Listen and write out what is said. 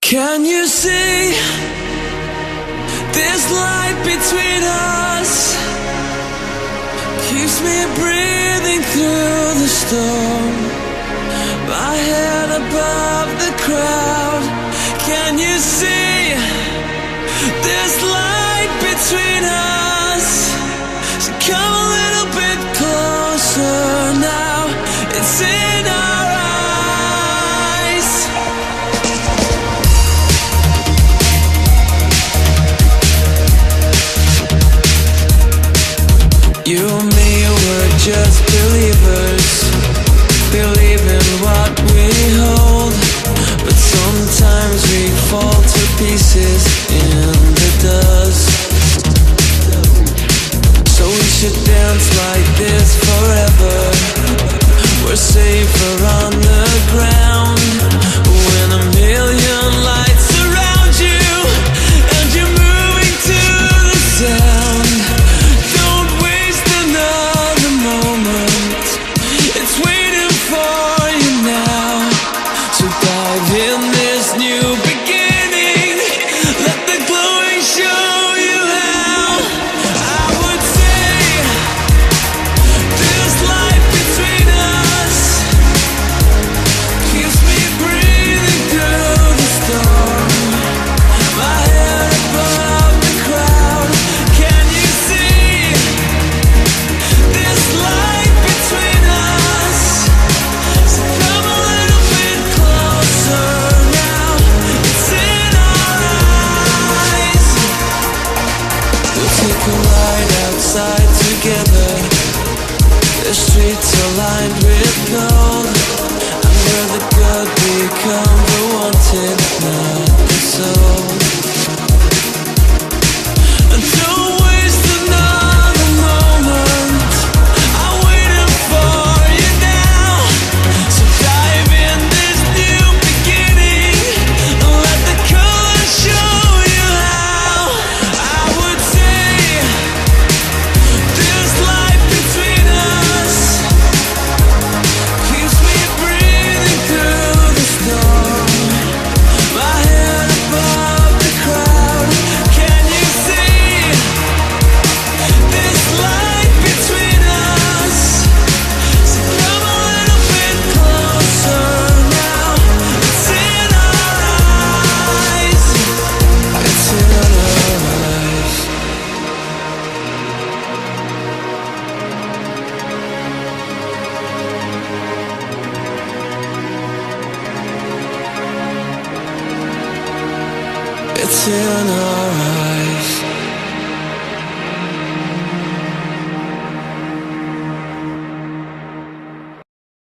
Can you see this light between us? Keeps me breathing through the storm, my head above the crowd. Can you see this light between us? So come a little bit closer now. It's in our eyes. You and me were just believers, believing what we hold. But sometimes we fall to pieces in the dust. So we should dance like this forever. We're safer on the ground when a million lights surround you and you're moving to the sound. Don't waste another moment, it's waiting for you now. So dive in this new beginning, let the glowing show you how. I would say this light between us keeps me breathing through the storm, my head above the crowd. Can you see this light between us? So come a little bit closer now. It's in our eyes. We'll take a ride outside together. The streets are lined with gold, and where the good become the wanted, not the sold. And don't waste another moment, I'm waiting for you now. So dive in this new beginning and let the color show you how. I would say this light between us keeps me breathing through the storm, my head above the crowd. Can you see this light between us? So come a little bit closer now. It's in our eyes. It's in our eyes. It's in our eyes.